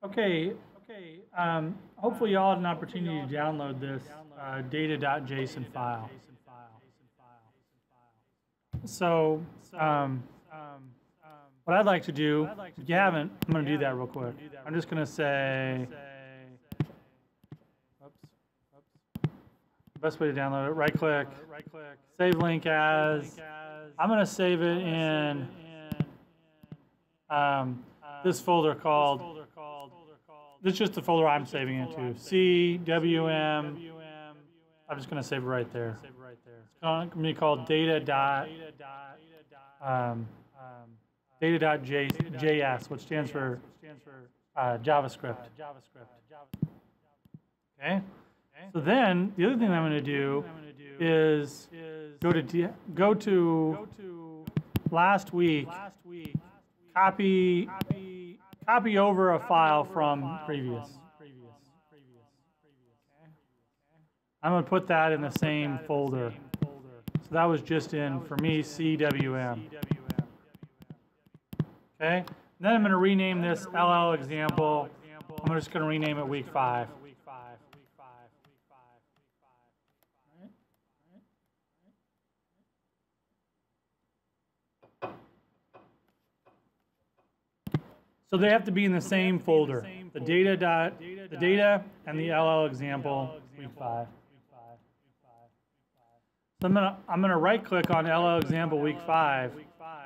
Okay, hopefully you all had an opportunity to download this data.json file. So what I'd like to do, if you haven't, I'm going to do that real quick. I'm just going to say, best way to download it, right click, save link as. I'm going to save it in this folder called, this is just the folder I'm saving it to, CWM. I'm just going to save it right there. It's going to be called data.js, which stands for JavaScript. Okay. So then the other thing I'm going to do is go to last week, copy over a file from previous. I'm going to put that in the same folder. So that was just in, for me, CWM. Okay? Then I'm going to rename this LL example. I'm just going to rename it week 5. So they have to be in the same folder. The data and the LL example week 5. So I'm gonna right click on LL example week 5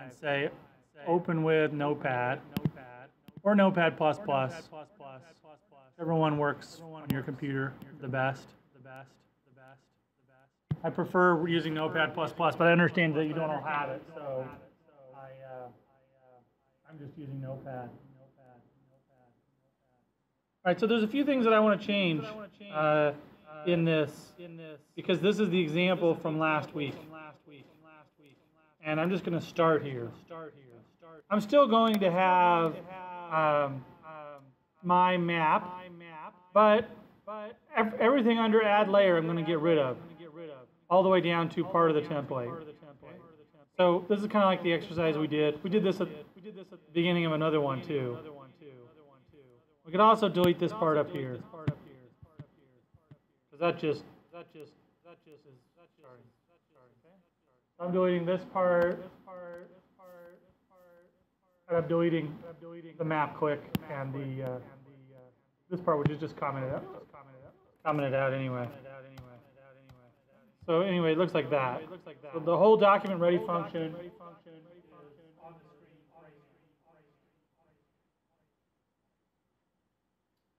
and say open with Notepad or Notepad++. Whichever one works on your computer the best. I prefer using Notepad++, but I understand that you don't all have it, so I'm just using Notepad. All right, so there's a few things that I want to change in this, because this is the example from last week. And I'm just going to start here. I'm still going to have my map, but everything under add layer I'm going to get rid of, all the way down to part of the template. So this is kind of like the exercise we did. We did this at the beginning of another one too. We could also delete this part up here, because that just is. Sorry. I'm deleting this part, and I'm deleting the map click and the this part, which is just commented out anyway. So anyway, it looks like that. So the whole document ready function.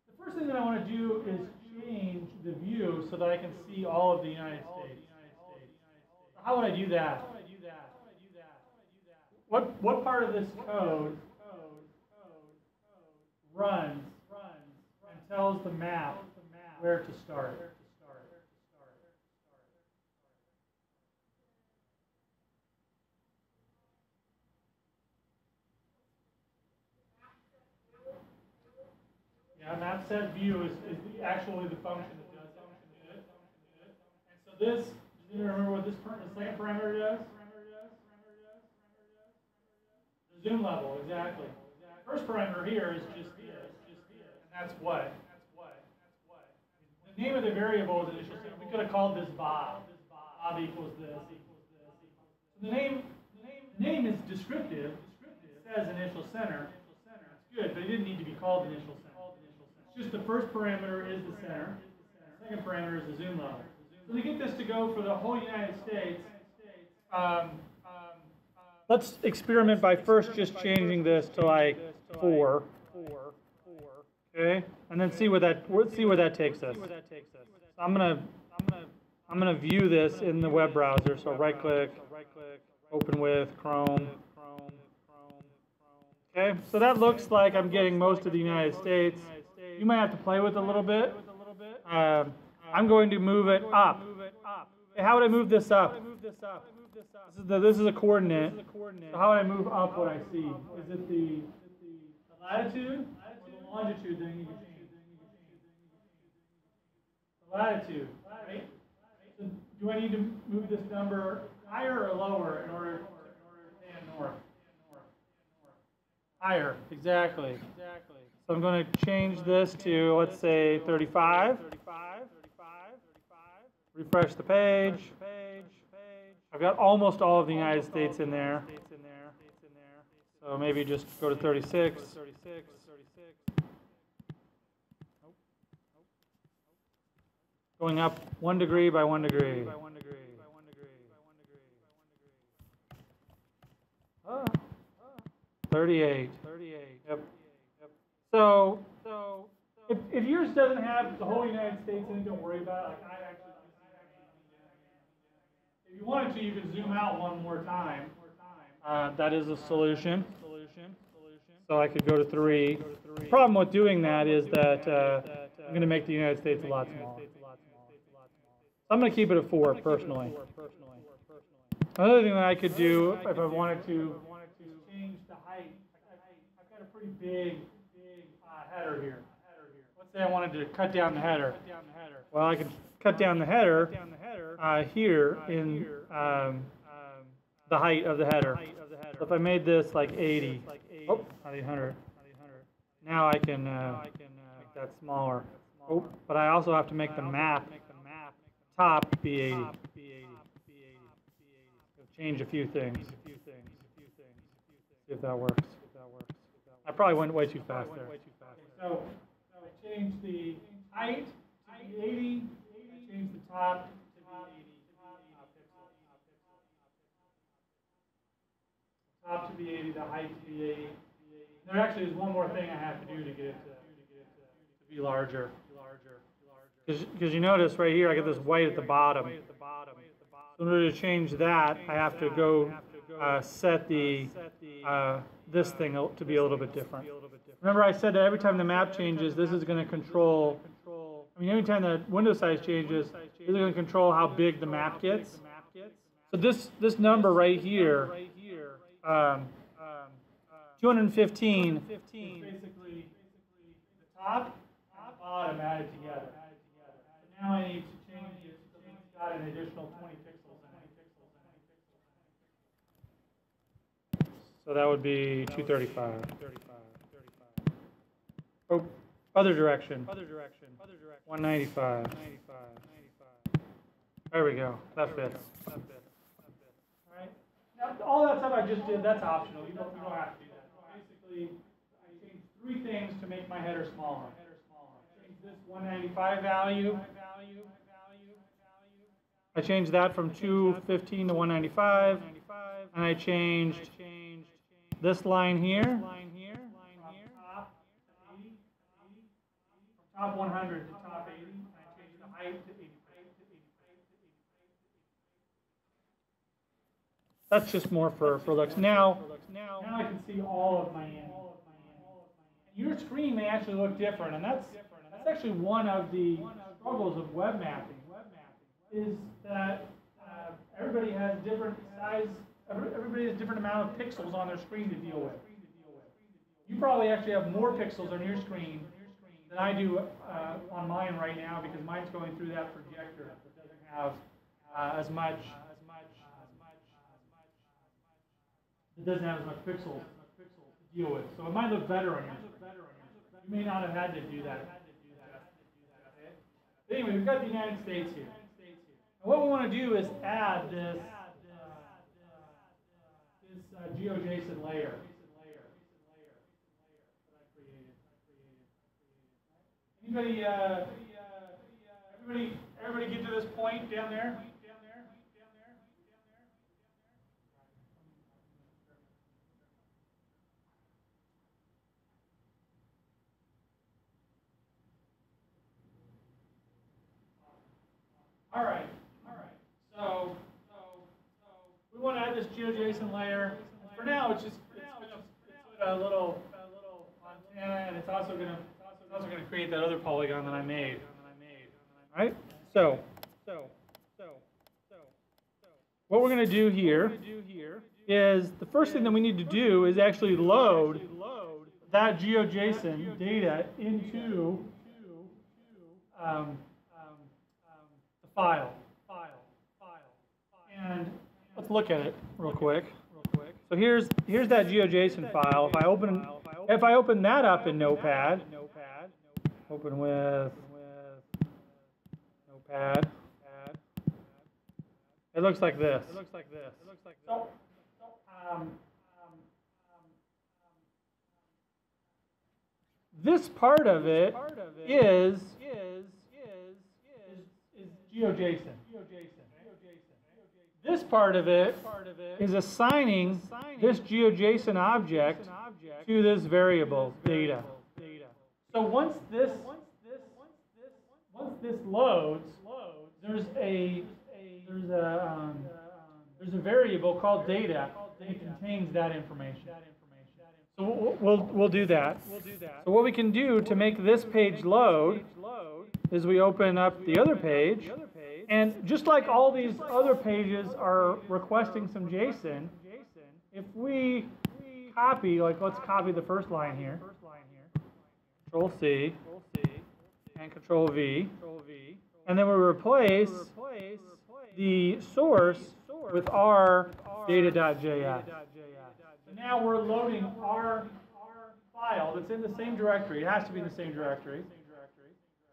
The first thing that I want to do is change the view so that I can see all of the United States. How would I do that? What part of this code runs and tells the map where to start? Yeah, map set view is actually the function that does it. And so this, you remember what the second parameter does? The zoom level, exactly. First parameter here is just this, and that's what? The name of the variable is initial center. We could have called this Bob. Bob equals this. So the name is descriptive. It says initial center. It's good, but it didn't need to be called initial center. It's just the first parameter is the center. The second parameter is the zoom level. So to get this to go for the whole United States, let's experiment by first just changing this to like 4. Okay, and then see where that takes us. So I'm gonna view this in the web browser. So right click, open with Chrome. Okay, so that looks like I'm getting most of the United States. You might have to play with it a little bit. I'm going to move it up. Hey, how would I move this up? This is a coordinate. So how would I move up what I see? Is it the latitude or the longitude that you can change? The latitude, right? So do I need to move this number higher or lower in order to stay in north? Higher, exactly. So I'm going to change this to, let's say, 35. Refresh the page. I've got almost all of the United States in there. So maybe just go to 36. Going up 1 degree by 1 degree. 38. Yep. So if yours doesn't have the whole United States in it, don't worry about it. Like I actually, if you wanted to, you could zoom out one more time. That is a solution. So I could go to 3. The problem with doing that is that I'm going to make the United States a lot smaller. I'm going to keep it at 4 personally. Another thing that I could do if I wanted to change the height. I've got a pretty big header here. Let's say I wanted to cut down the header. Well, I could cut down the header here in the height of the header. So if I made this like 80, oh, not 800. Now I can make that smaller. Oh, but I also have to make the map top be 80. Change a few things. See if that works. I probably went way too fast there. So I changed the height to be 80. I changed the top to be 80 pixels. Top to be 80, the height to be 80. There actually is one more thing I have to do to get it to be larger. Because you notice right here, I get this white at the bottom. So in order to change that, I have to go set the this thing to be a little bit different. Remember I said that every time the map changes, this is going to control, every time the window size changes, this is going to control how big the map gets. So this number right here, 215 is basically the top and the bottom added together. So now I need to change it so it's got an additional 20 pixels in it. So that would be 235. Oh, other direction. 195. There we go. That fits. All right. Now, all that stuff I just did, that's optional. You don't have to do that. Basically, I changed 3 things to make my header smaller. I changed this 195 value. I changed that from 215 to 195. And I changed this line here. From top 100 to top 80. And I changed the height to 80. That's just more for looks. Now I can see all of my ends. Your screen may actually look different, and that's actually one of the struggles of web mapping. Is that everybody has different size. Everybody has different amount of pixels on their screen to deal with. You probably actually have more pixels on your screen than I do on mine right now because mine's going through that projector that doesn't have as much. It doesn't have as much pixels to deal with. So it might look better on yours. You may not have had to do that. But anyway, we've got the United States here. And what we want to do is add this GeoJSON layer that I created. Everybody get to this point down there? All right. So we want to add this GeoJSON layer. For now, it's a little antenna, and it's also going to create that other polygon that I made. All right. So what we're going to do here is the first thing that we need to do is actually load that GeoJSON data into the file. And let's look at it real quick. So here's that GeoJSON file. If I open if I open that up in Notepad, open with Notepad, it looks like this. So, this part of it is GeoJSON. This part of it is assigning this GeoJSON object to this variable data. So once this loads, there's a variable called data that contains that information. So we'll do that. So what we can do to make this page load is we open up the other page, and just like all these other pages are requesting some JSON, if we copy, like let's copy the first line here, Control C and Control V, and then we replace the source with our data.js. So now we're loading our file that's in the same directory. It has to be in the same directory.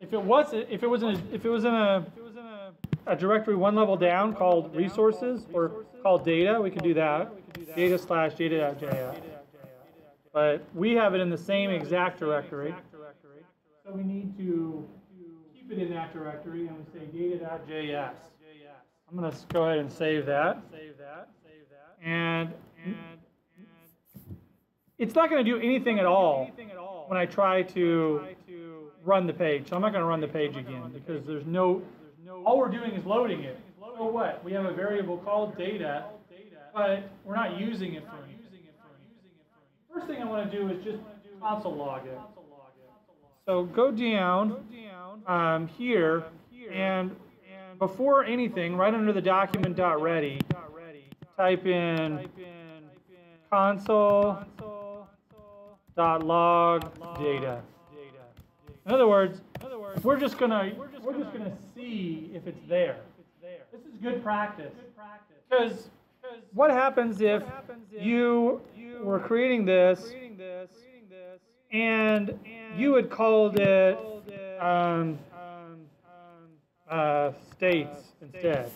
If it was in a directory one level down called resources or called data, we could do that. Data/data.js. But we have it in the same exact directory. So we need to keep it in that directory, and we say data.js. I'm going to go ahead and save that. And it's not going to do anything at all when I try to run the page. So I'm not going to run the page again because there's no, all we're doing is loading it. So what? We have a variable called data, but we're not using it for anything. First thing I want to do is just console log it. So go down here, and before anything, right under the document.ready, type in console.log data. In other words, we're just gonna see if it's there. This is good practice. Because what happens if you were creating this and you had called it states instead?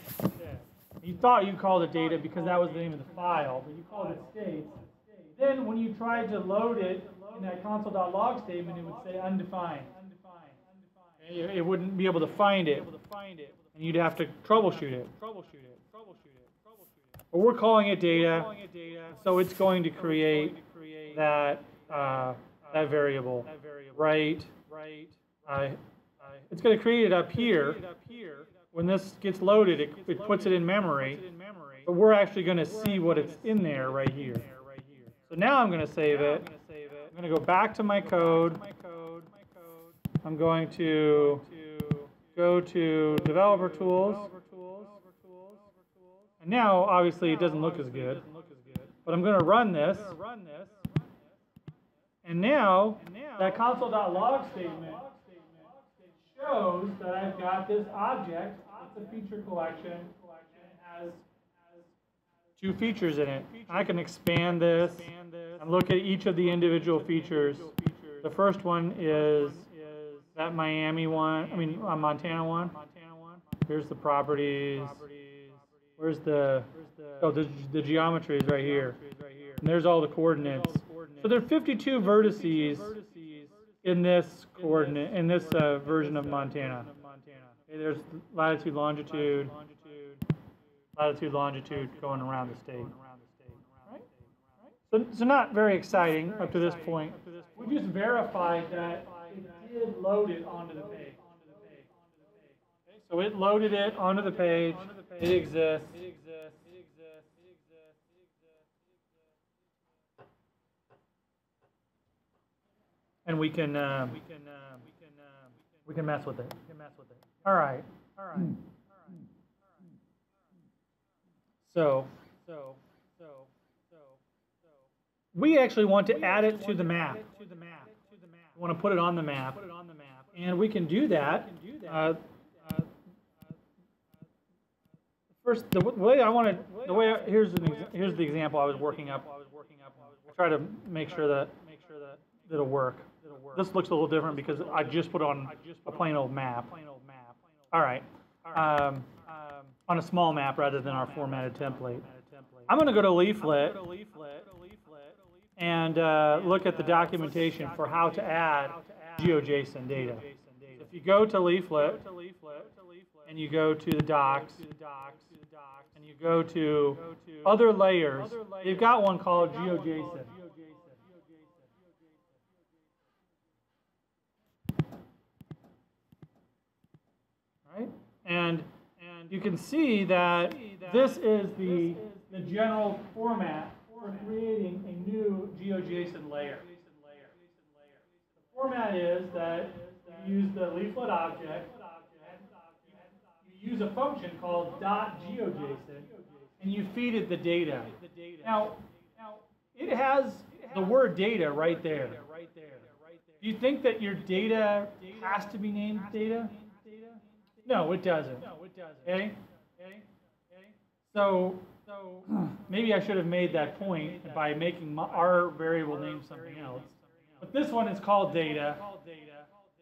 You thought you called it data because that was the name of the file, but you called it states. Then when you tried to load it in that console.log statement, it would say undefined. It wouldn't be able to find it, and you'd have to troubleshoot it. But we're calling it data, so it's going to create that that variable, right? It's going to create it up here. When this gets loaded, it puts it in memory, but we're actually going to see what it's in there right here. So now I'm going to save it. I'm going to go back to my code. I'm going to go to Developer Tools. And now, obviously, it doesn't look as good. But I'm going to run this. And now, that console.log statement shows that I've got this object. It's a feature collection. It has 2 features in it. I can expand this and look at each of the individual features. The first one is that Miami one, Montana one. Here's the properties. Where's the geometry is right here. And there's all the coordinates. So there are 52 vertices in this coordinate, in this version of Montana. Okay, there's latitude, longitude going around the state. Right? So not very exciting up to this point. We just verified that it did load it onto the page. Okay, so it loaded it onto the page. It exists. And we can mess with it. All right. So we actually want to add it to the map. We want to put it on the map, and we can do that. First, here's the example I was working up. I try to make sure that that'll work. This looks a little different because I just put on a plain old map. All right, on a small map rather than our formatted template. I'm going to go to Leaflet and look at the documentation for how to add GeoJSON data. If you go to Leaflet and you go to the docs and you go to other layers, they've got one called GeoJSON. Right? And you can see that this is the general format for creating a new GeoJSON layer. The format is that you use the leaflet object, you use a function called .geojson, and you feed it the data. Now it has the word data right there. Do you think that your data has to be named data? No, it doesn't. Okay? So maybe I should have made that point by making our variable name something else. But this one is called data,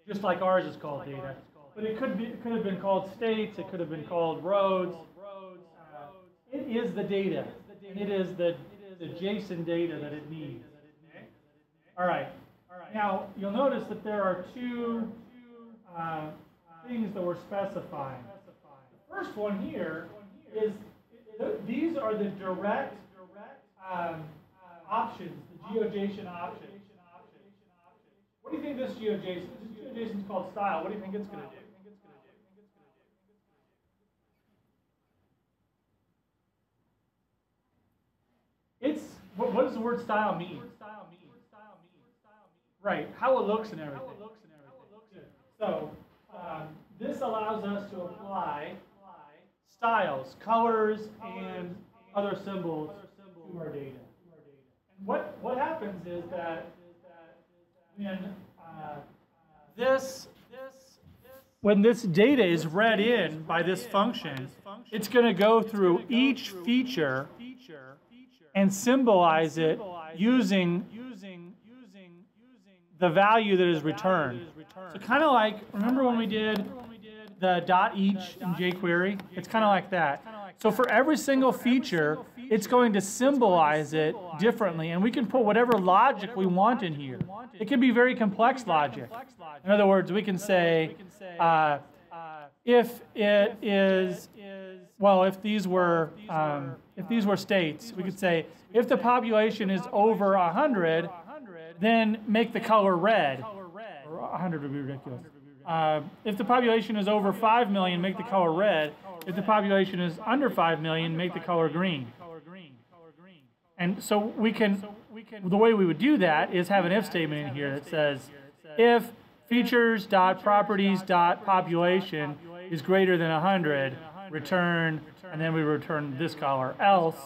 just like ours is called data. But it could have been called states. It could have been called roads. It is the data, and it is the JSON data that it needs. All right. Now you'll notice that there are two things that we're specifying. The first one here is these are the direct options, the GeoJSON options. What do you think this GeoJSON? This GeoJSON is called style. What do you think it's going to do? It's what does the word style mean? Right, how it looks and everything. So this allows us to apply styles, colors, and other symbols to our data. And what happens is that when this data is read in by this function, it's going to go through each feature and symbolize it using the value that is returned. So kind of like, remember when we did the .each in jQuery? It's kind of like that. So for every single feature, it's going to symbolize it differently, and we can put whatever logic we want in here. It can be very complex logic. In other words, we can say, if it is, well, if these were states, we could say, if the population is over 100, then make the color red. Or 100 would be ridiculous. If the population is over 5 million, make the color red. If the population is under 5 million, make the color green. And so we can, the way we would do that is have an if statement in here that says, if features.properties.population is greater than 100, return, and then we return this color. Else,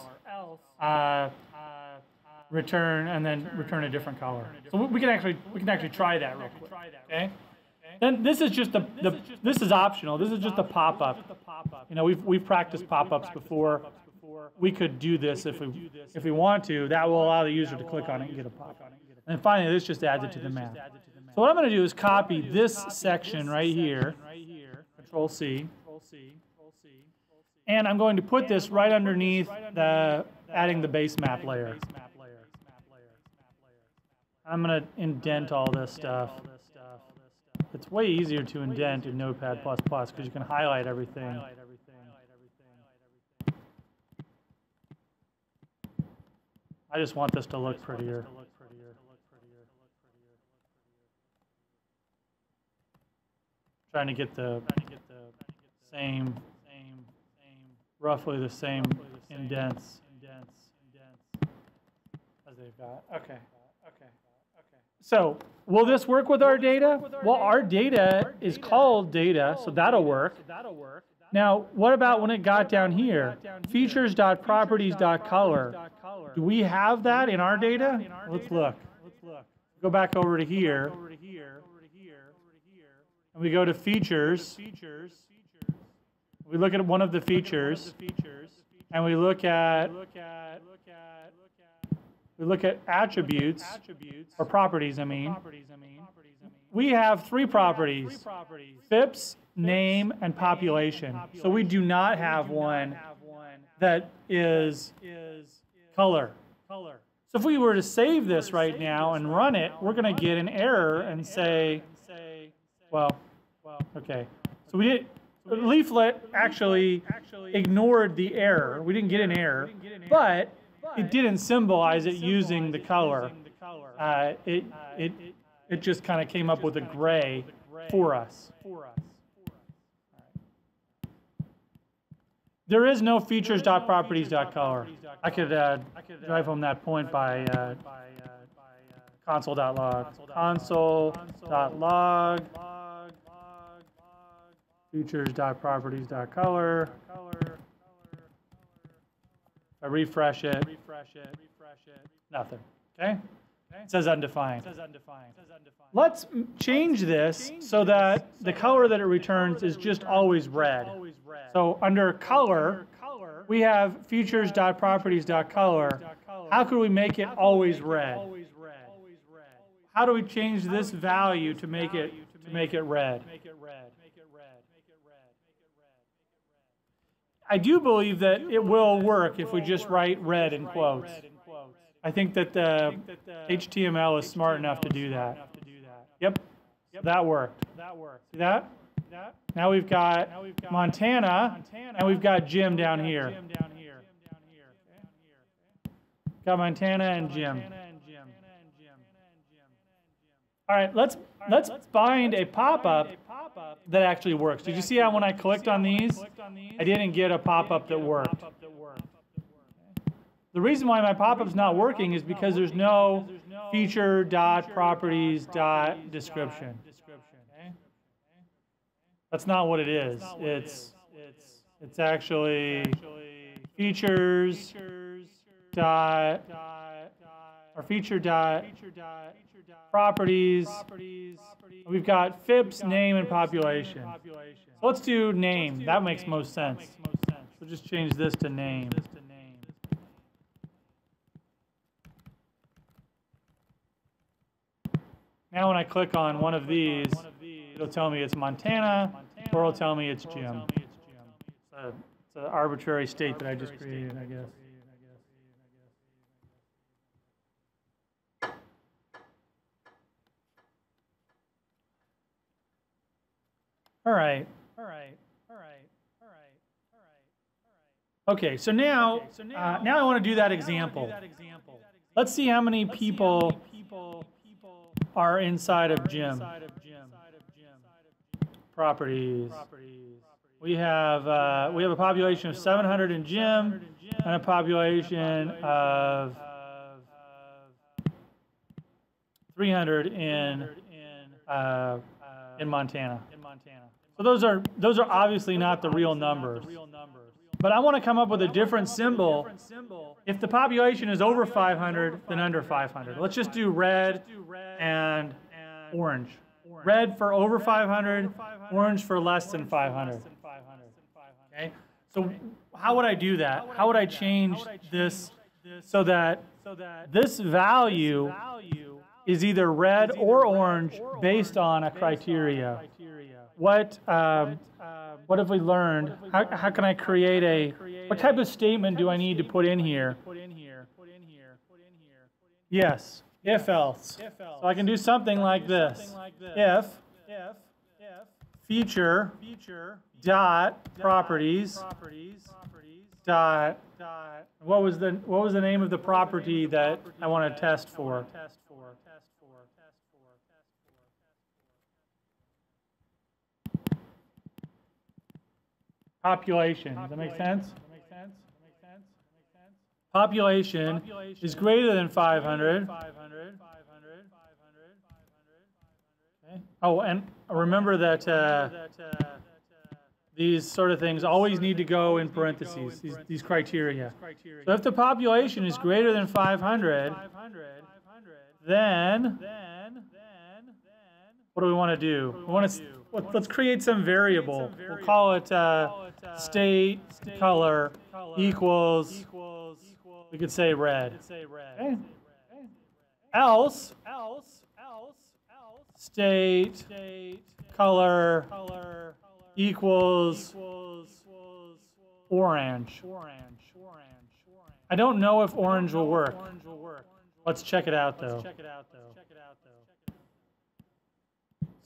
return, and then return a different color. So we can actually try that real quick. Okay. Then this is just this is optional. This is just a pop-up. You know, we've practiced pop-ups before. We could do this if we want to. That will allow the user to click on it and get a pop-up. And finally, this just adds it to the map. So what I'm going to do is copy this section right here. Control C. And I'm going to put this right underneath adding the base map layer. I'm going to indent all this stuff. It's way easier to indent in Notepad++ because you can highlight everything. I just want this to look prettier. Trying to get the same, roughly the same indents as they've got. Okay. So, will this work with our data? Well, our data is called data, so that'll work. Now, what about when it got down here? Features.properties.color. Do we have that in our data? Let's look. Go back over to here. And we go to features. We look at one of the features. And we look at we look at attributes, or properties, I mean, we have three properties, FIPS, name, and population. So we do not have one that is color. So if we were to save this right now and run it, we're going to get an error and say, well, okay. So we did, Leaflet actually ignored the error. We didn't get an error, but it didn't symbolize it using the color. It just kind of came up with a gray for us. There is no features.properties.color. I could drive home that point by console.log. Console.log features.properties.color. I refresh it. Nothing. Okay? It says undefined. Let's change this so that the color that it returns is just always red. So under color, we have features.properties.color. How could we make it always red? How do we change this value to make it red? I do believe that it will work if we just write red in quotes. I think that the HTML is smart enough to do that. Yep, that worked. See that? Now we've got Montana, and we've got Jim down here. Got Montana and Jim. All right, let's find a pop-up that actually works. Did you see how when I clicked on these, I didn't get a pop-up that worked? The reason why my pop-up's not working is because there's no feature.properties.description. That's not what it is. It's actually features dot or feature dot properties. We've got FIPS, name, and population. So let's do name. That makes most sense. So just change this to name. Now when I click on one of these, it'll tell me it's Montana, or it'll tell me it's Jim. It's an arbitrary state that I just created, I guess. All right. Okay, so now I want to do that example. Let's see how many people are inside of Jim. Properties. We have a population of 700 in Jim and a population of 300 in Montana. So those are obviously not the real numbers. But I want to come up with a different symbol. If the population is over 500, then under 500. Let's just do red and orange. Red for over 500, orange for less than 500. Okay? So how would I do that? How would I change this so that this value is either red or orange based on a criteria? What have we learned? How can I create what type of statement do I need to put in here? Yes, if else. So I can do something like this. If feature dot properties dot what was the name of the property that I want to test for? Population. Does that make sense? Population is greater than 500. Okay. Oh, and remember that these sort of things always need to go in parentheses, these criteria. So if the population is greater than 500, then what do we want to do? We want to let's create some variable. We'll call it state color equals, we could say red. Okay? else state color equals orange. I don't know if orange will work. Let's check it out though.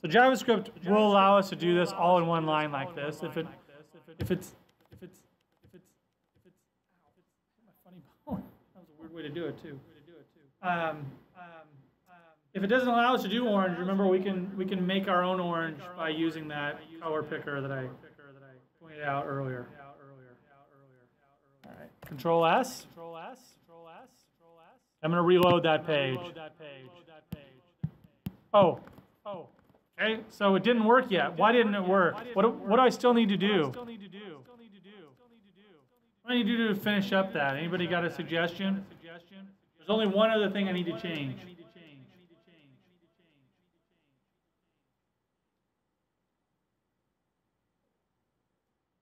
So JavaScript will allow us to do this all in one line like this. If it's funny bone. That was a weird way to do it too. If it doesn't allow us to do orange, remember we can make our own orange by using that color picker that I pointed out earlier. All right. Control S. I'm going to reload that page. Oh. Okay, so it didn't work yet. Why didn't it work? What do I still need to do? What do I need to do to finish up that? Anybody got a suggestion? There's only one other thing I need to change.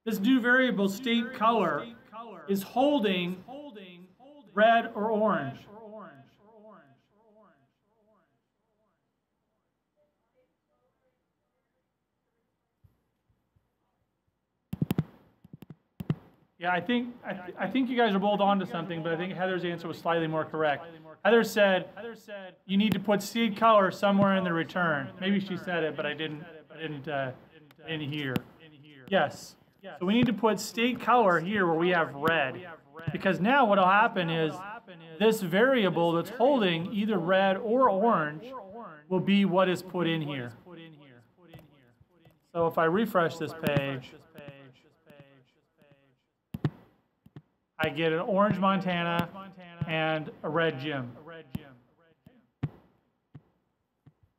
This new variable state color is holding red or orange. Yeah, I think you guys are both onto something, but I think Heather's answer was slightly more correct. Heather said you need to put seed color somewhere in the return. Maybe she said it, but I didn't hear. Yes. So we need to put state color here where we have red, because now what will happen is this variable that's holding either red or orange will be what is put in here. So if I refresh this page, I get an orange Montana and a red Jim.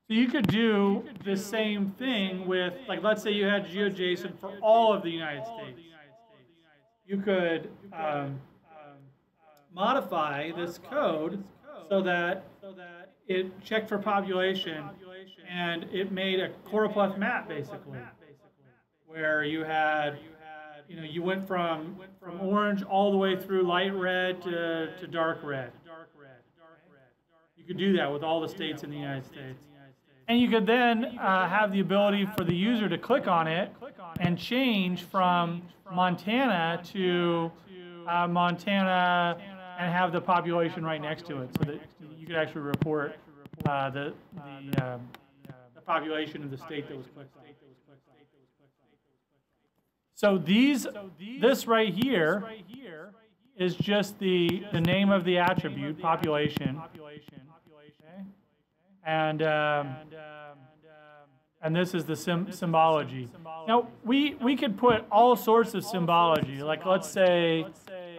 So you could do the same thing with, like, let's say you had GeoJSON for all of the United States. You could modify this code so that it checked for population and it made a choropleth map, basically, where you had, you went from orange all the way through light red to dark red. You could do that with all the states in the United States. And you could then have the ability for the user to click on it and change from Montana to Montana and have the population right next to it, so that you could actually report the population of the state that was clicked on. So this right here is just the name of the attribute, population. And this is the symbology. Now, we could put all sorts of symbology. Like, let's say,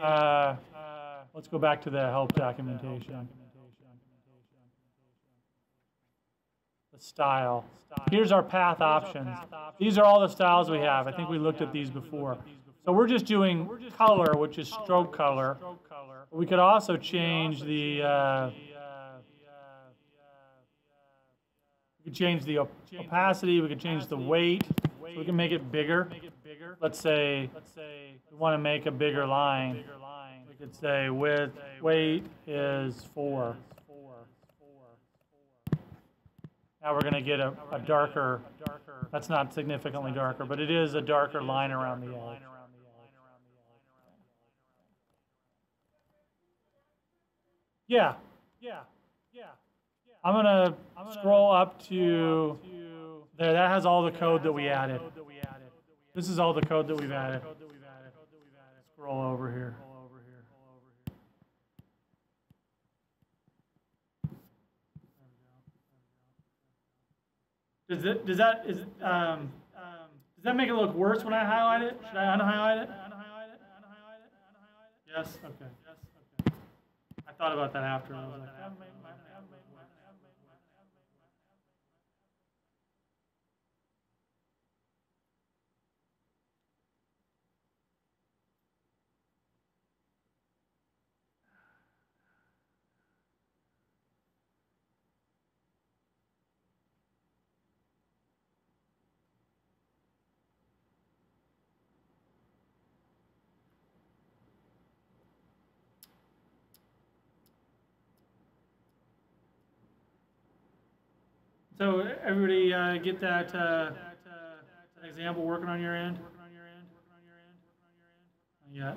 let's go back to the help documentation. The style. Here's our path options. These are all the styles we have. I think we looked at these before. So we're just doing color, which is stroke color. We could also change the we could change the opacity, we could change the weight, so we can make it bigger. Let's say we want to make a bigger line. We could say weight is 4. Now we're going to get a darker, that's not significantly darker, but it is a darker line around the edge. Yeah. I'm going to scroll up to there. That has all the code that we added. This is all the code that we've added. Scroll over here. Does that make it look worse when I highlight it? Should I unhighlight it? Yes? Okay. I thought about that after. I was like, So everybody get that, that example working on your end? Yeah.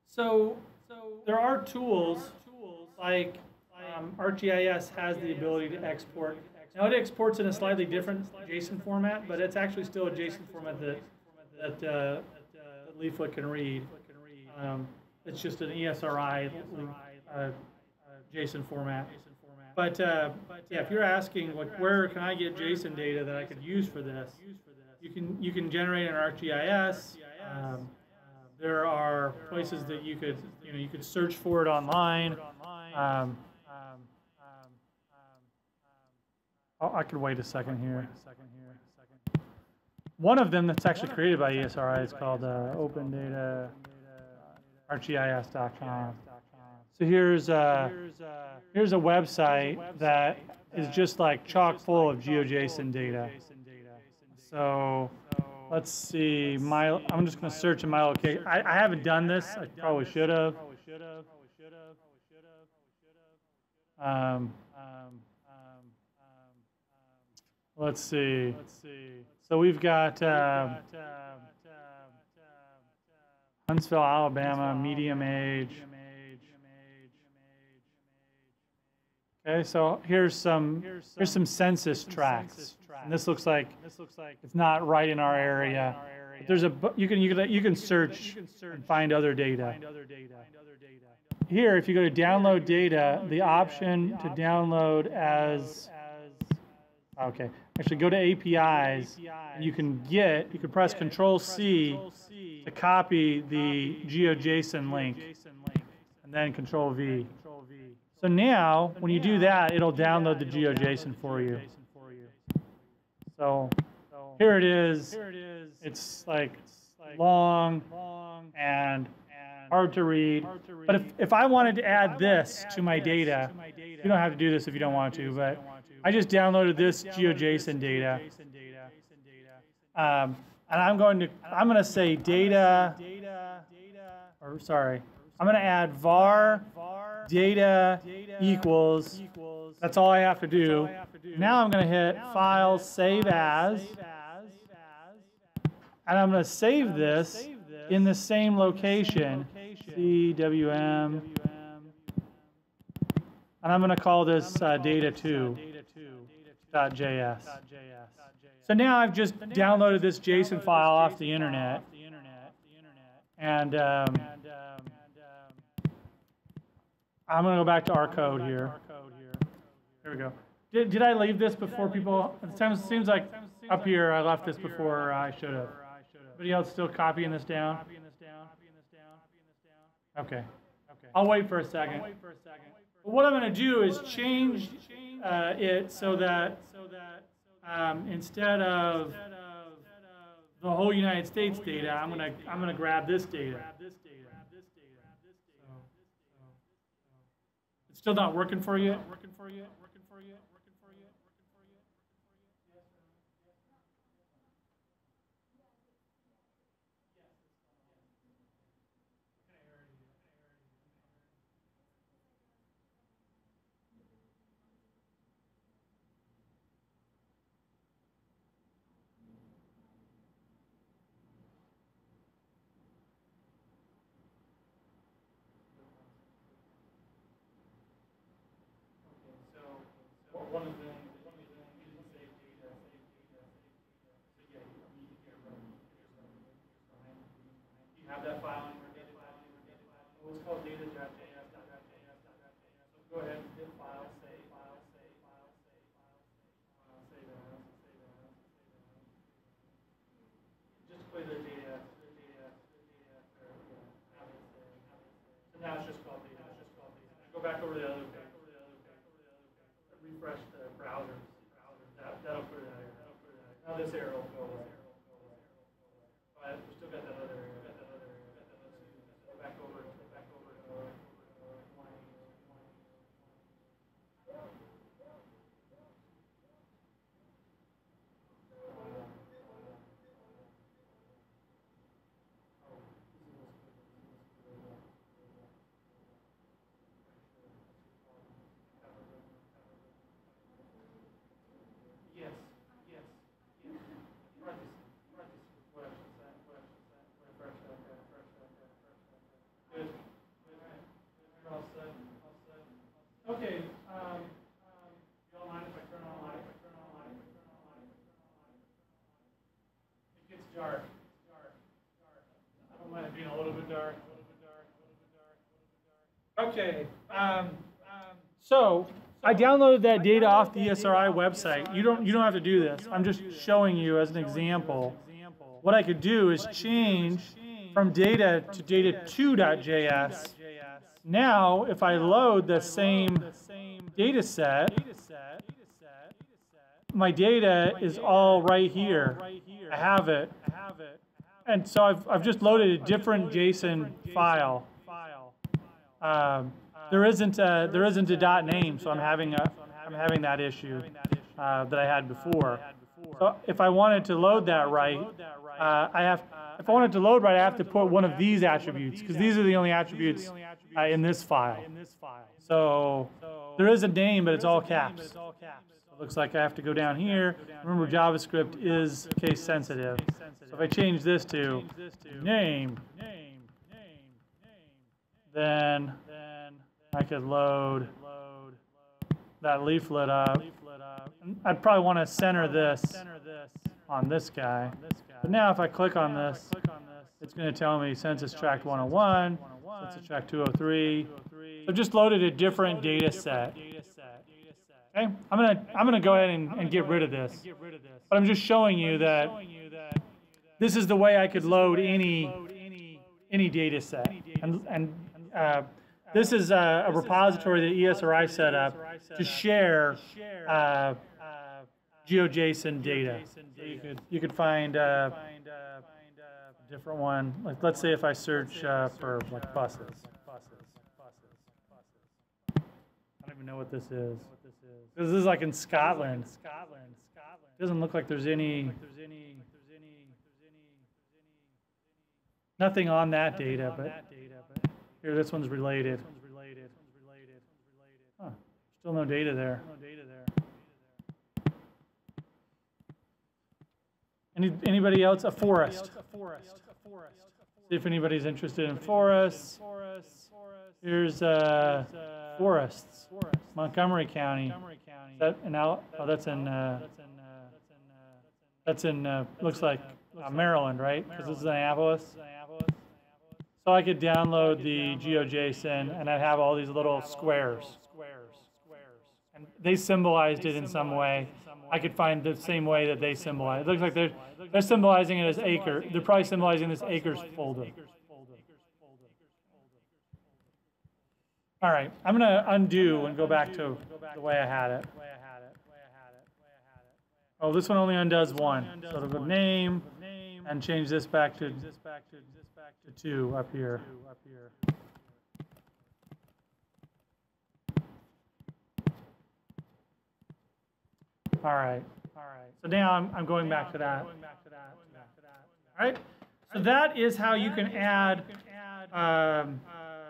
So there are tools like ArcGIS has the ability to export. Now it exports in a slightly different JSON format, but it's actually still a JSON format that Leaflet can read. It's just an ESRI JSON format. But yeah, if you're asking like where can I get JSON data that I could use for this, you can generate an ArcGIS. There are places that you could search for it online. I could wait a second here. One of them that's actually created by ESRI is called Open Data ArcGIS.com. So here's a website that is just like chock full of GeoJSON data. So let's see. I'm just going to search in my location. I haven't done this. I probably should have. Let's see. So we've got Huntsville, Alabama, medium age. Okay, so here's some census tracts. And this looks like it's not right in our area. But there's you can search and find other data. Here, if you go to download data, the option to download as actually go to APIs. And you can press Control-C to copy the GeoJSON link, and then Control-V. So now, when you do that, it'll download the GeoJSON for you. So here it is. It's like long and hard to read. But if I wanted to add this to my data, you don't have to do this if you don't want to, but I just downloaded this GeoJSON data. And I'm going to say data, or sorry, I'm going to add var data equals, that's all I have to do. Now I'm going to hit File, Save As, and I'm going to save this in the same location, CWM, and I'm going to call this data2.js. So now I've just downloaded this JSON file off the internet, and I'm going to go back to our code here. Here we go. Did I leave this before people? It seems like up here I left this before I should have. Anybody else still copying this down? Okay. I'll wait for a second. But what I'm going to do is change it so that instead of the whole United States data, I'm going to grab this data. It's still not working for you? One of the things you didn't save data. So yeah, you have that file in your data file. Oh, it's called data.js. So go ahead and hit File, Save as. Just play the data. So now it's just called data. Go back over to the other page. Refresh the browser. That'll put it out here. Now this arrow will go away. But we still got that other area. Go back over. Okay. So I downloaded that data off the ESRI website. You don't have to do this. I'm just showing you as an example. What I could do is change from data to data2.js. Now, if I load the same data set, my data is all right here. I have it. And so I've just loaded a different JSON file. There isn't a dot name, so I'm having that issue that I had before. So if I wanted to load that right, if I wanted to load right, I have to put one of these attributes, because these are the only attributes in this file. So there is a name, but it's all caps. So it looks like I have to go down here. Remember, JavaScript is case sensitive. So if I change this to name, then I could load that leaflet up. I'd probably want to center this on this guy. But now if I click on this, it's going to tell me census tract 101, census tract 203. So just loaded a different data set. Okay, I'm gonna go ahead and get rid of this. But I'm just showing you that this is the way I could load any data set. And this is a repository that ESRI set up to share GeoJSON data. So you could find a different one. Like, let's say if I search for like buses. I don't even know what this is. This is like in Scotland. It doesn't look like there's nothing on that data, but here, this one's related. Huh, still no data there. Anybody else? A forest. See if anybody's interested in forests. Here's forests. Montgomery County. Is that that's in looks like Maryland, right? Because this is Annapolis. So I could download the GeoJSON, and I'd have all these little squares. And they symbolized it in some way. I could find the same way that they symbolize. It looks like they're symbolizing it as acre. They're probably symbolizing this acres folder. All right, I'm going to undo and go back to the way I had it. Oh, this one only undoes one. So it'll go name and change this back to 2 up here. All right. So now I'm going back to that. All right. So that is how you can add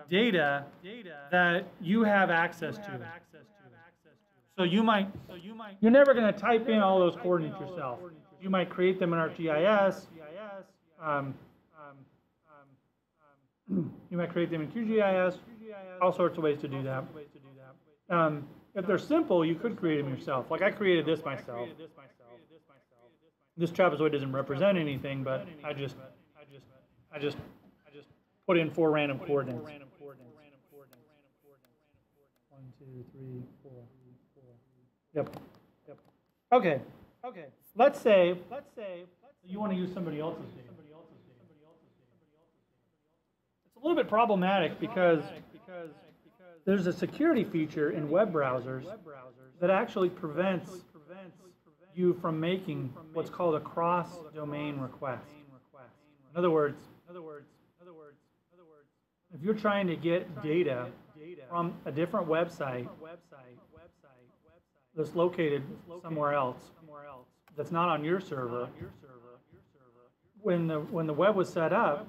data that you have access to. So you're never going to type in all those coordinates yourself. You might create them in ArcGIS. You might create them in QGIS. All sorts of ways to do that. If they're simple, you could create them yourself. Like I created this myself. This trapezoid doesn't represent anything, but I just put in 4 random coordinates. 1, 2, 3, 4. Yep. Okay. Let's say you want to use somebody else's data. It's a little bit problematic because there's a security feature in web browsers that actually prevents you from making what's called a cross-domain request. In other words, if you're trying to get data from a different website that's located somewhere else, that's not on your server, when the web was set up,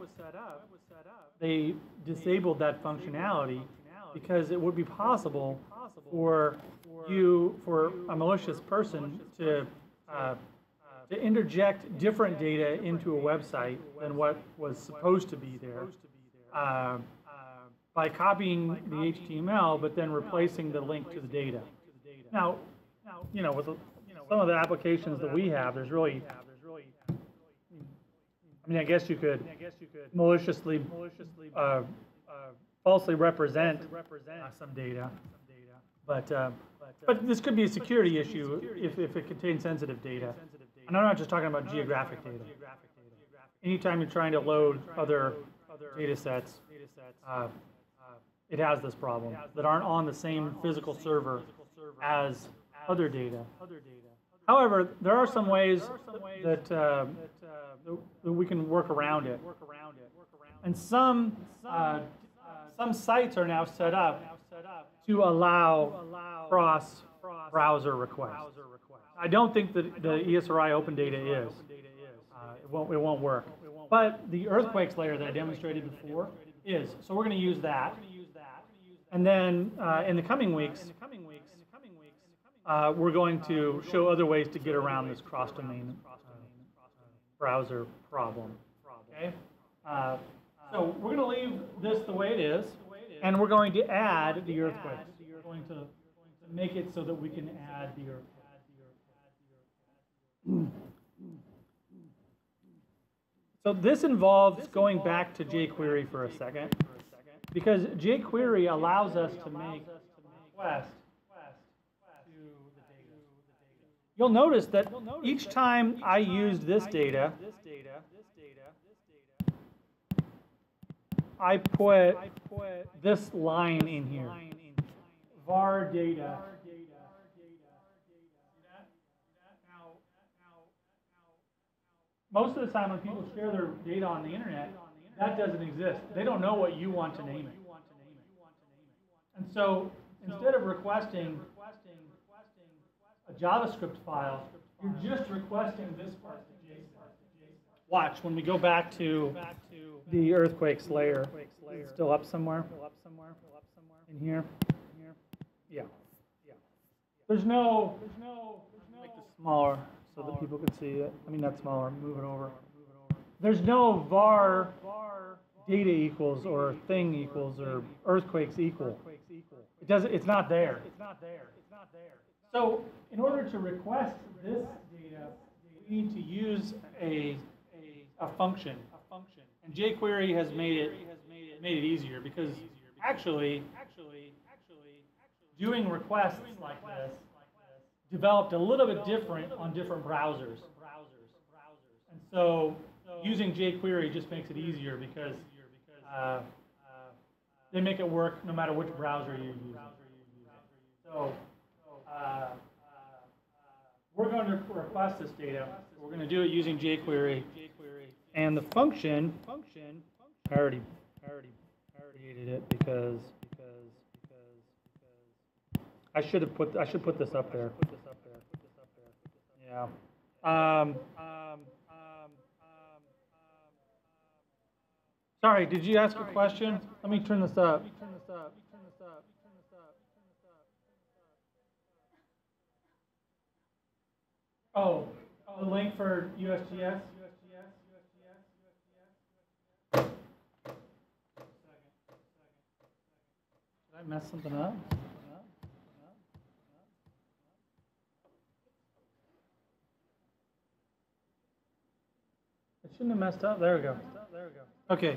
they disabled that functionality because it would be possible for a malicious person to interject different data into a website than what was supposed to be there by copying the HTML, but then replacing the link to the data. Now, with some of the applications that we have, there's really I mean, I guess you could maliciously, falsely represent some data, but this could be a security issue if it contains sensitive data. And I'm not just talking about geographic data. Anytime you're trying to load other data sets, it has this problem that aren't on the same physical server as other data. However, there are some ways that we can work around it. And some sites are now set up to allow cross-browser requests. I don't think that the ESRI open data is. It won't work. But the earthquakes layer that I demonstrated before is. So we're going to use that. And then in the coming weeks, we're going to show other ways to get around this cross-domain browser problem. Okay? So we're going to leave this the way it is, and we're going to add the earthquakes. We're going to make it so that we can add the earthquakes. So this involves going back to jQuery for a second, because jQuery allows us to make requests to the data. You'll notice that each time I used this data, I put this line in here, var data. Most of the time when people share their data on the internet, that doesn't exist. They don't know what you want to name it. And so instead of requesting a JavaScript file, you're just requesting this part to JSON. Watch, when we go back to the earthquakes layer, it's still up somewhere? In here? Yeah. There's no, make this smaller so that people can see it. I mean, not smaller, move it over. There's no var data equals or thing equals or earthquakes equal. It's not there. So in order to request this data, we need to use a function. And jQuery has made it easier because actually doing requests like this developed a little bit different on different browsers. And so using jQuery just makes it easier because they make it work no matter which browser you're using. So we're going to request this data. We're going to do it using jQuery. And the function, I already created it because I should put this up there. Yeah. Sorry, did you ask a question? Let me turn this up. Oh, the link for USGS? Did I mess something up? It shouldn't have messed up. There we go. Okay.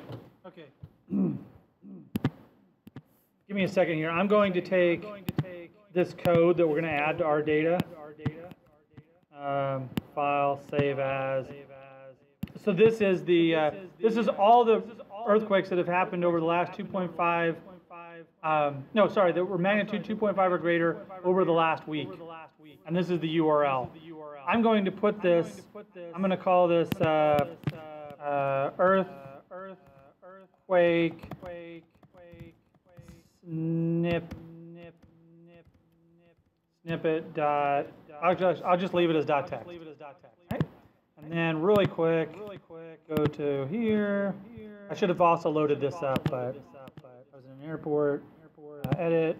Give me a second here. I'm going to take this code that we're going to add to our data. File, save as. So this is this is all the earthquakes that have happened over the last 2.5. No, sorry, that were magnitude 2.5 or greater over the last week. And this is the URL. I'm going to put this. I'm going to call this earthquake snippet dot. I'll just leave it as dot text. Right? And then really quick, go to here. I should have also loaded this up, but I was in an airport. Edit.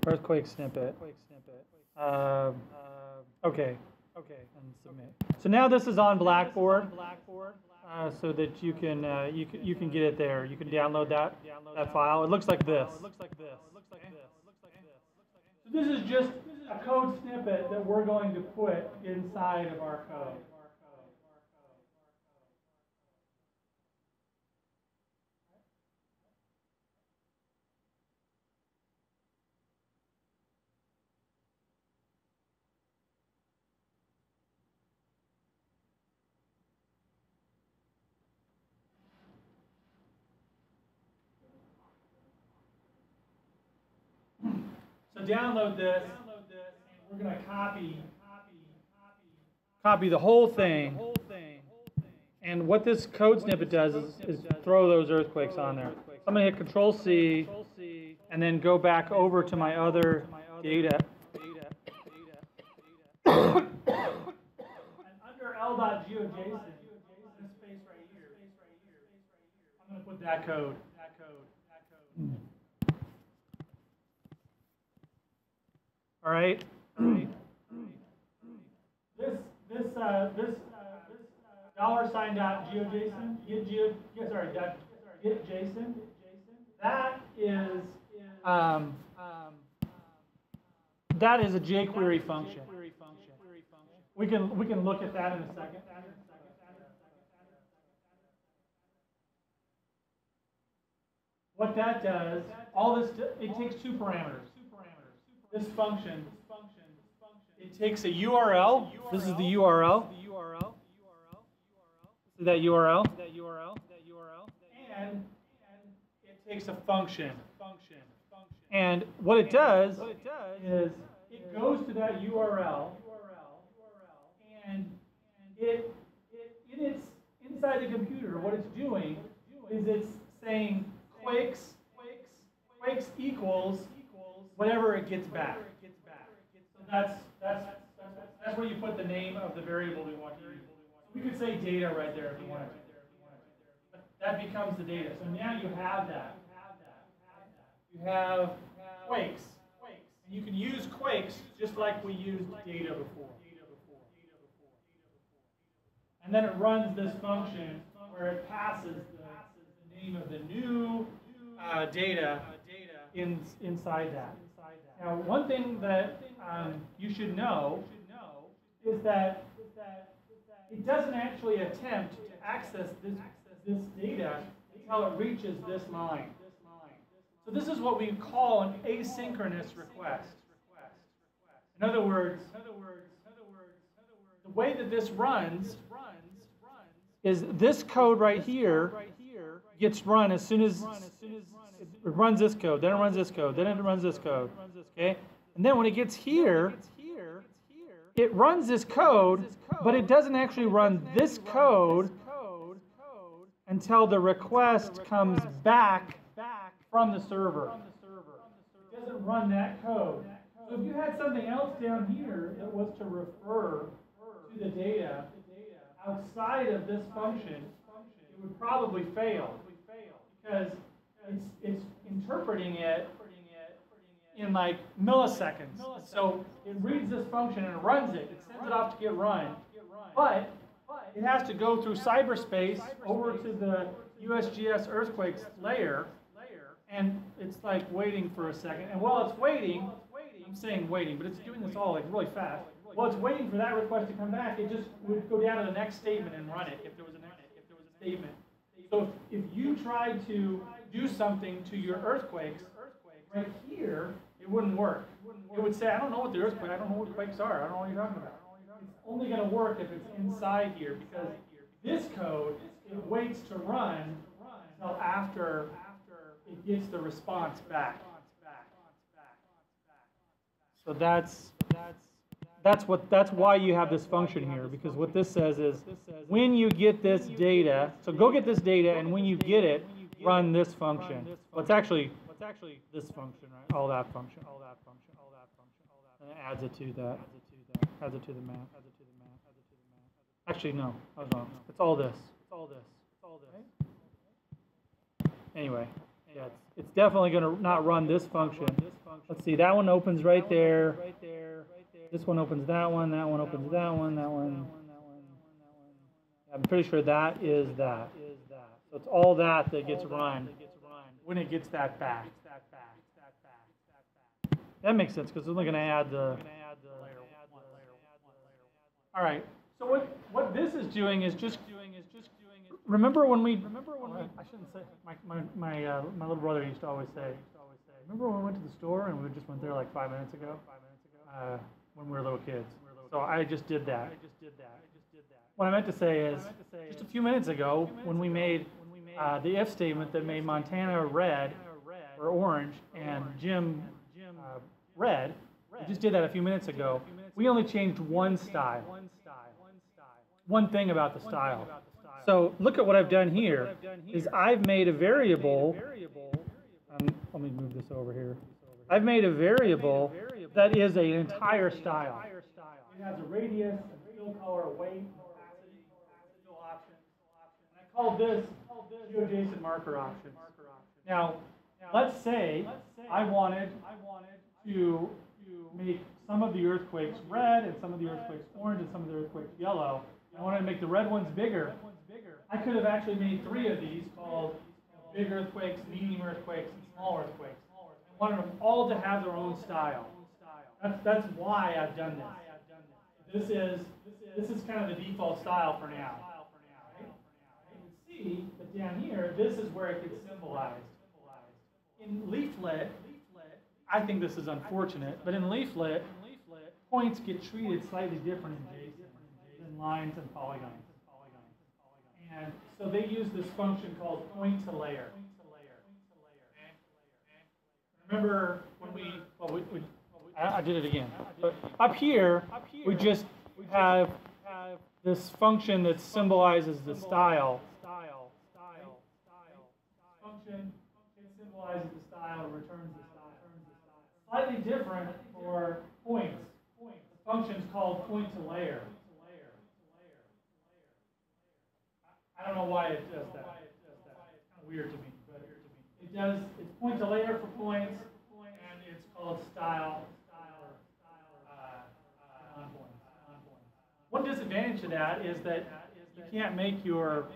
Earthquake snippet. Okay. And submit. So now this is on Blackboard, so that you can get it there. You can download that file. It looks like this. So this is just a code snippet that we're going to put inside of our code. So download this, and we're going to copy the whole thing. And what this code snippet does is throw those earthquakes on there. So I'm going to hit Control-C, and then go back over to my other data. And under L.geoJSON, this space right here, I'm going to put that code. All right. This $.geojson, getJSON. That is a jQuery function. We can look at that in a second. What that does, it takes two parameters. This function, it takes a URL. This is the URL. See that URL? And it takes a function. And what it does is it goes to that URL, and it's inside the computer. What it's doing is it's saying quakes equals whatever it gets back. So that's where you put the name of the variable we want to use. We could say data right there if you wanted to. But that becomes the data. So now you have that. You have quakes. And you can use quakes just like we used data before. And then it runs this function where it passes the name of the new data inside that. Now, one thing that you should know is that it doesn't actually attempt to access this data until it reaches this line. So this is what we call an asynchronous request. In other words, the way that this runs is this code right here gets run as soon as it runs this code, then it runs this code, then it runs this code, okay? And then when it gets here, it runs this code, but it doesn't actually run this code until the request comes back from the server. It doesn't run that code. So if you had something else down here that was to refer to the data outside of this function, it would probably fail because it's interpreting it in like milliseconds. So it reads this function and it runs it. It sends it off to get run. But it has to go through cyberspace over to the USGS earthquakes layer, and it's like waiting for a second. And while it's waiting, I'm saying waiting, but it's doing this all like really fast. While it's waiting for that request to come back, it just would go down to the next statement and run it if there was a statement. So if you tried to do something to your earthquakes right here, it wouldn't work. It would say, I don't know what the earthquake, I don't know what quakes are, I don't know what you're talking about. It's only going to work if it's inside here, because this code, it waits to run until after it gets the response back. So that's why you have this function here, because what this says is when you get this data, so go get this data, and when you get it, run this function. Well, it's actually this function, right? All that function. And it adds it to that. Adds it to the map. Actually, no, I was wrong. It's all this. Anyway, yeah, it's definitely going to not run this function. Let's see, that one opens right there. This one opens that one. That one opens that one. That one. I'm pretty sure that is that. So it's all that gets run when it gets that back. That makes sense because we're only going to add the layer. All right. So what this is doing is just remember when I shouldn't say my little brother used to always say. Remember when we went to the store and we just went there like 5 minutes ago? When we were little kids. So I just did that. What I meant to say is, just a few minutes ago, when we made the if statement that made Montana red or orange and Jim red, we just did that a few minutes ago. We only changed one style. One thing about the style. So look at what I've done here, is I've made a variable, let me move this over here. I've made a variable that is an entire style. It has a radius, a field color, a weight, opacity, fill option. And I called this GeoJSON marker option. Now, let's say I wanted to make some of the earthquakes red and some of the earthquakes orange and some of the earthquakes yellow. I wanted to make the red ones bigger. I could have actually made 3 of these called big earthquakes, medium earthquakes, and small earthquakes. I wanted them all to have their own style. That's why I've done this. This is kind of the default style for now. Right? You can see that down here, this is where it gets symbolized. In leaflet, I think this is unfortunate, but in leaflet, points get treated slightly different in JSON than lines and polygons. And so they use this function called point to layer. Remember when I did it again. But up here, we just have this function that symbolizes the style. Function symbolizes the style and returns the style. Slightly different for points. The function is called point to layer. I don't know why it does that. It's kind of weird to me, but it's point to layer for points, and it's called style on points. One disadvantage to that is that you can't make your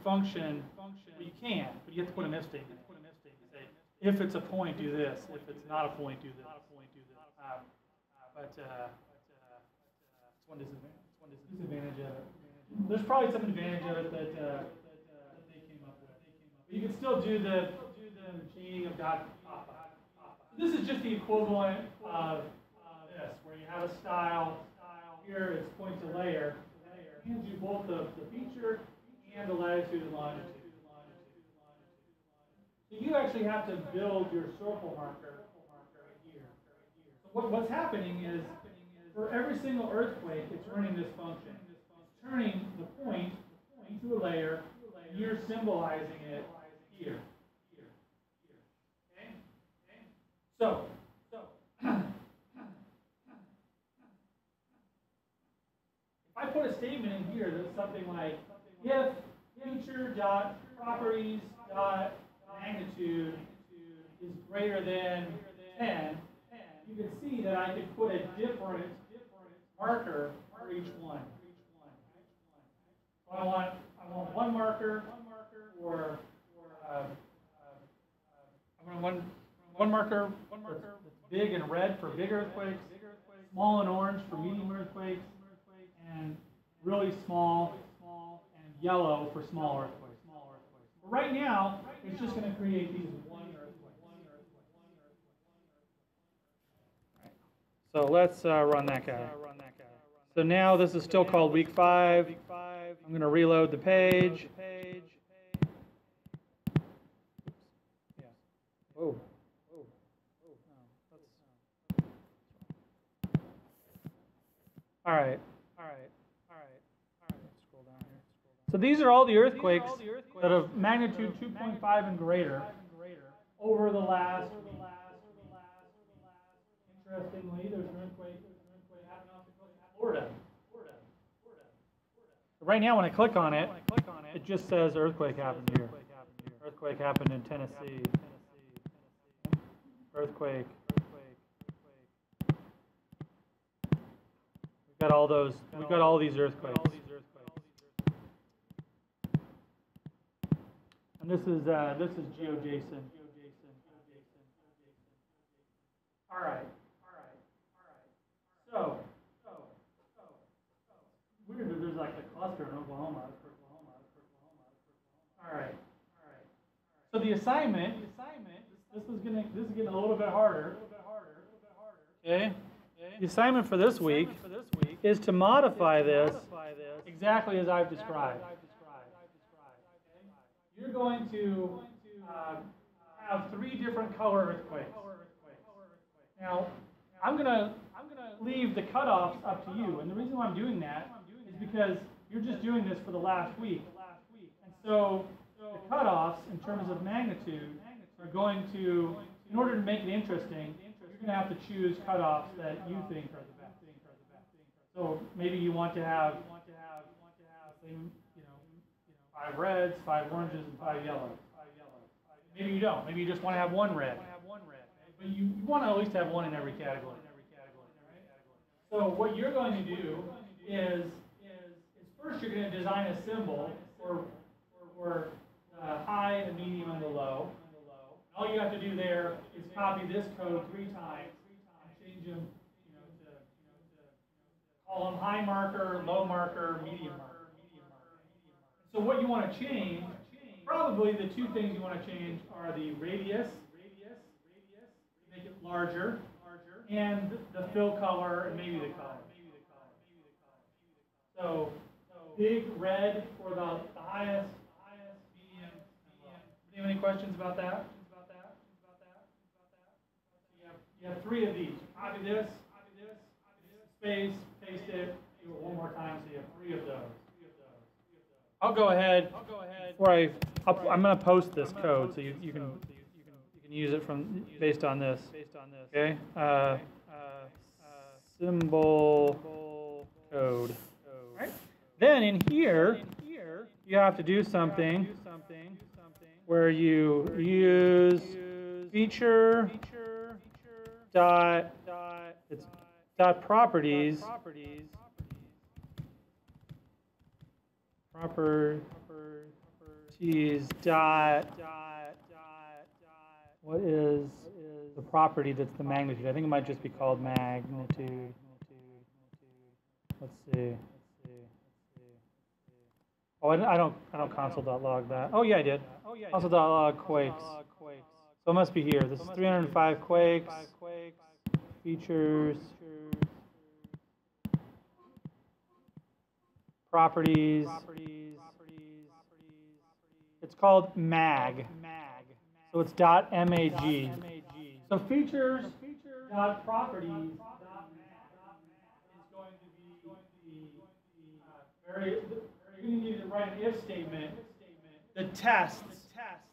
function. Well, you can, but you have to put an if statement. Say, if it's a point, do this. If it's not a point, do this. But it's one disadvantage of it. There's probably some advantage of it that they came up with. But you can still do the chaining of dot papa. This is just the equivalent of this, where you have a style. Here it's point to layer. It gives you both the feature and the latitude and longitude. So you actually have to build your circle marker right here. So what's happening is, for every single earthquake, it's running this function. It's turning the point into a layer, and you're symbolizing it here. Okay? So if I put a statement in here that's something like, if feature dot properties dot magnitude is greater than 10, you can see that I could put a different marker for each one. So I want one marker, or I want one marker that's big and red for big earthquakes, small and orange for medium earthquakes, and really small and yellow for small earthquakes. But right now, it's just going to create these one earthquakes. So let's run that guy. So now this is still called week 5. I'm going to reload the page. Yeah. Oh. All right. Scroll down here. So these are all the earthquakes that are magnitude 2.5 and greater over the last week. Interestingly, there's an earthquake happening off the coast of Florida. Right now, when I click on it, it just says earthquake happened here. Earthquake happened in Tennessee. Earthquake. We've got all those. We've got all these earthquakes. And this is GeoJSON. got the cluster in Oklahoma. All right. So the assignment, this is getting a little bit harder. Okay. The assignment for this week is to modify this exactly as I've described. You're going to have 3 different color earthquakes. Now, I'm gonna leave the cutoffs up to you, and the reason why I'm doing that is because you're just doing this for the last week, and so the cutoffs in terms of magnitude are going to, in order to make it interesting, you're going to have to choose cutoffs that you think are the best. So maybe you want to have, 5 reds, 5 oranges, and 5 yellows. Maybe you don't. Maybe you just want to have 1 red. But you want to at least have 1 in every category. So what you're going to do is first you're going to design a symbol for the high, the medium, and the low. All you have to do there is copy this code 3 times and change them, to call them high marker, low marker, medium marker. So what you want to change, probably the 2 things you want to change are the radius, make it larger, and the fill color and maybe the color. So big red for the highest, medium, and low. Do you have any questions about that? You have 3 of these. Copy this, space, paste it, do it 1 more time, so you have 3 of those. I'll go ahead. I'm going to post this code so you can use it based on this. Okay. Symbol code. Right. Then in here you have to do something where you use feature dot properties. Properties dot, what is the property that's the magnitude? I think it might just be called magnitude. Let's see. Oh, I don't console.log that. Oh yeah, I did. Console.log quakes. So it must be here. This is 305 quakes. Features. Properties. It's called mag. So it's .mag. So features .properties is going to be you're going to need to write an if statement. The tests.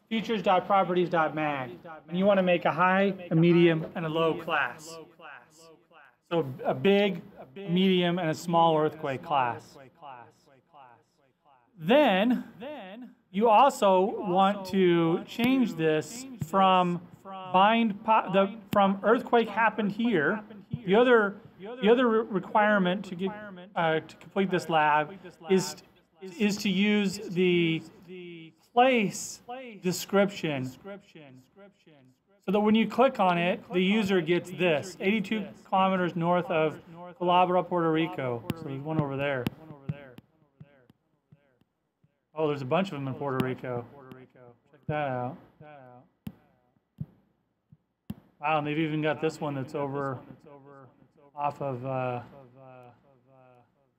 Features.properties.mag. And you want to make a high, a medium, and a low class. So a big, a medium, and a small earthquake class. Then you also want to change this from from earthquake happened here. The other requirement to get to complete this lab is to use the place description, so that when you click on it, the user gets this: 82 kilometers north of Culebra, Puerto Rico. So there's one over there. Oh, there's a bunch of them in Puerto Rico. Check that out. Wow, and they've even got this one that's over off of,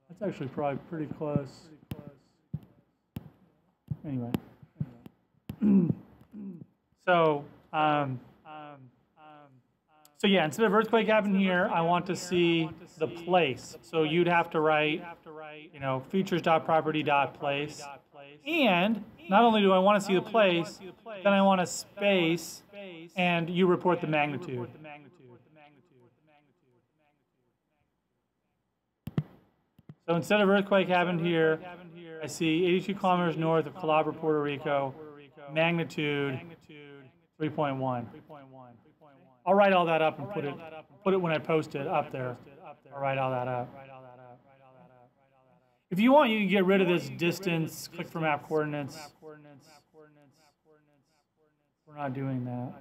that's actually probably pretty close. Anyway. So yeah, instead of earthquake happened here, I want to see the place. So you'd have to write, features.property.place. And not only do I want to see the place, then I want a space, and you report the magnitude. So instead of earthquake happened here, I see 82 kilometers north of Culebra, Puerto Rico, magnitude 3.1. I'll write all that up and put it when I post it up there. I'll write all that up. If you want, you can get rid of this distance, click for map coordinates. We're not doing that.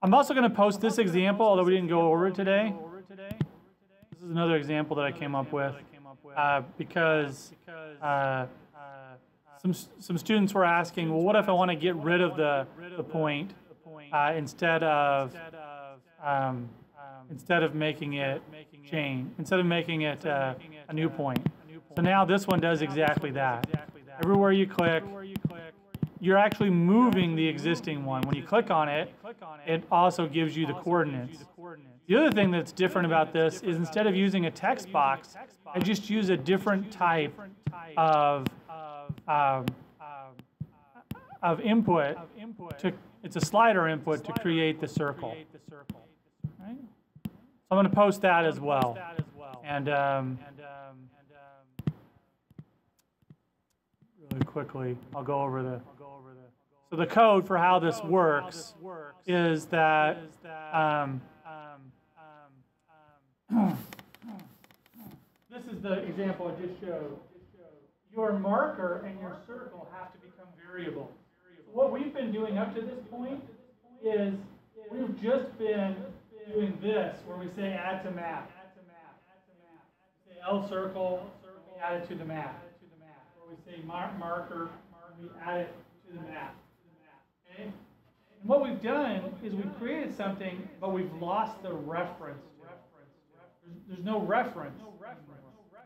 I'm also going to post this example, although we didn't go over it today. This is another example that I came up with because some students were asking, well, what if I want to get rid of the point instead of making it chain, instead of making it a new point. So now this one does exactly that. Everywhere you click, you're actually moving the existing one. When you click on it, it also gives you the coordinates. The other thing that's different about this is instead of using a text box, I just use a different type of input. It's a slider input to create the circle. Right? So I'm going to post that as well. And really quickly, I'll go over the. So the code for how this works is that this is the example I just showed. Your marker and your circle have to become variable. So what we've been doing up to this point is we've just been doing this where we say add to map. We say L circle, we add it to the map. Or we say marker, we add it to the map. Okay? And what we've done is we've created something, but we've lost the reference. There's no reference.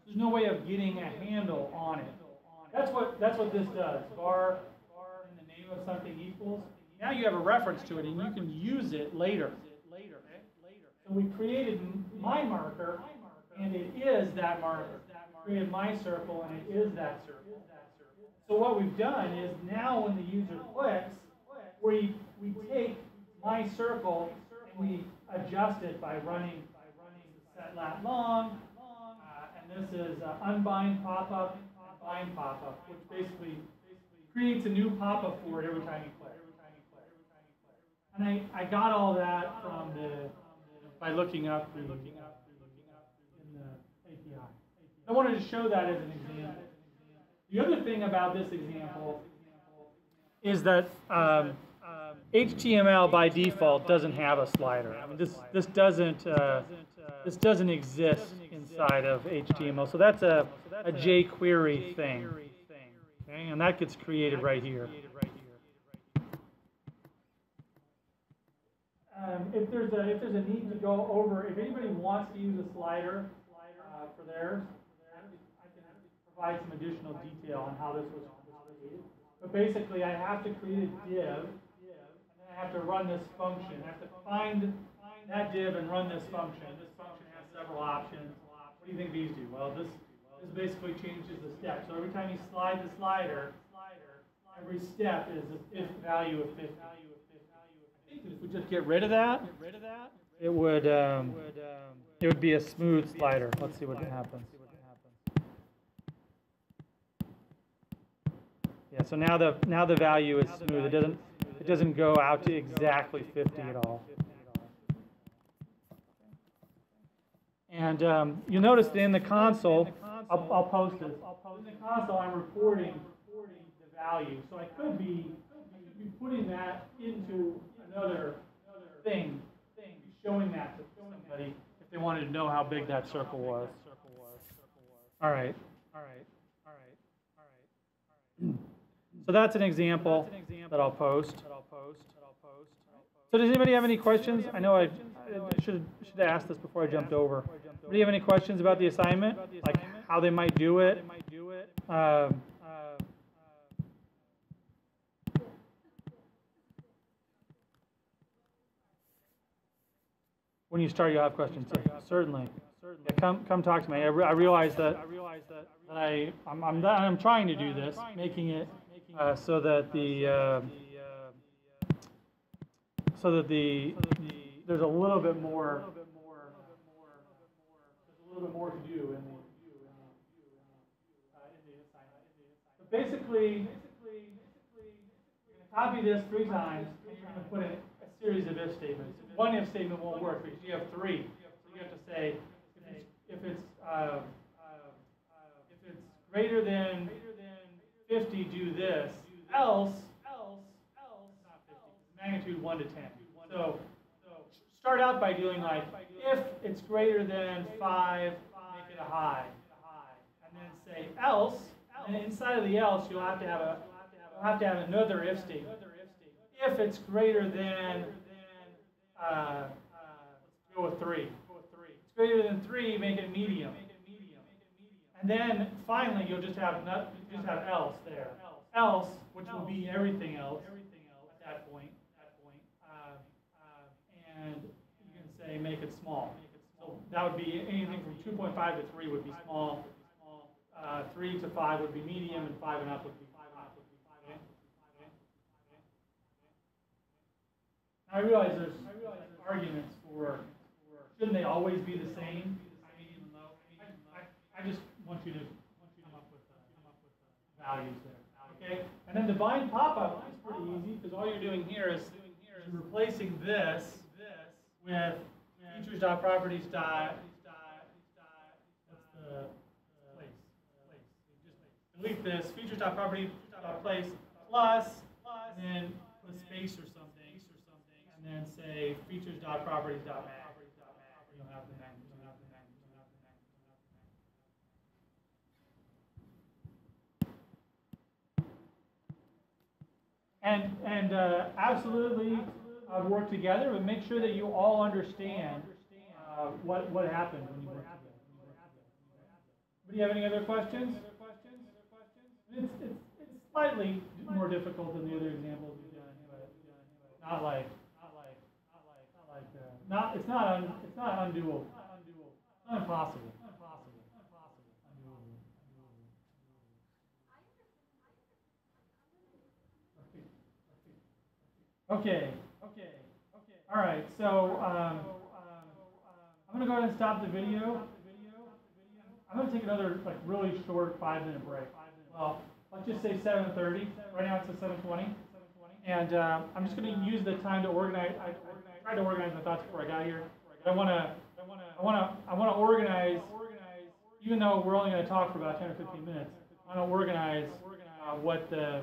There's no way of getting a handle on it. That's what this does. Var and the name of something equals. Now you have a reference to it, and you can use it later. So we created my marker, and it is that marker. We created my circle, and it is that circle. So what we've done is now when the user clicks, we take my circle and we adjust it by running set lat long, and this is unbind pop-up and bind pop-up, which basically creates a new pop-up for it every time you click. And I got all that from by looking up in the API. I wanted to show that as an example. The other thing about this example is that HTML by default doesn't have a slider. I mean, this doesn't exist inside of HTML. So that's a jQuery thing. Okay, and that gets created right here. If there's a need to go over, if anybody wants to use a slider for theirs, I can provide some additional detail on how this was created. But basically, I have to create a div, and then I have to run this function. I have to find that div and run this function. This function has several options. What do you think these do? Well, this basically changes the step. So every time you slide the slider, every step is if value of 50. I think if we just get rid of that, it would be a smooth slider. Let's see what happens. Yeah, so now the value is smooth. It doesn't go out to exactly 50 at all. And you'll notice that in the console, I'll post this. In the console, I'm reporting the value. So I could be putting that into another thing, showing that to somebody if they wanted to know how big that circle was. All right. So that's an example that I'll post. So does anybody have any questions? I know I should have asked this before I jumped over. Do you have any questions about the assignment? Like how they might do it? When you start, you'll have questions. Certainly. Yeah, come talk to me. I realize that I'm trying to do this, making it so that there's a little bit more to do in the assignment. But basically, you're going to copy this 3 times, and you're going to put in a series of if statements. One if statement won't work because you have 3. So you have to say if it's greater than 50, do this. Else, not 50. Magnitude 1 to 10. So start out by doing like, if it's greater than 5, make it a high. And then say else, and inside of the else, you'll have to have another if statement. If it's greater than, let's go with 3. If it's greater than 3, make it medium. And then finally, you'll just have else there. Else, which will be everything else at that point. And you can say make it small. So that would be anything from 2.5 to 3 would be small. 3 to 5 would be medium, and 5 and up would be high. Okay? Now I realize there's arguments for shouldn't they always be the same? I just want you to come up with values there. Okay? And then the bind pop-up is pretty easy because all you're doing here is you're replacing this with features.properties. What's the place? Just delete this features.properties.place plus, and then put a space or something, and then say features.properties.map. You don't have the map. And absolutely work together, but make sure that you all understand what happened when you work together. Do you have any other questions? It's slightly more difficult than the other examples we've done, but it's not undoable. It's not impossible. Okay. All right. So I'm going to go ahead and stop the video. I'm going to take another really short 5-minute break. Well, let's just say 7:30. Right now it's at 7:20, and I'm just going to use the time to organize. I tried to organize my thoughts before I got here. I want to organize. Even though we're only going to talk for about 10 or 15 minutes, I want to organize what the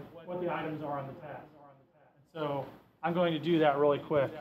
items are on the test. So I'm going to do that really quick.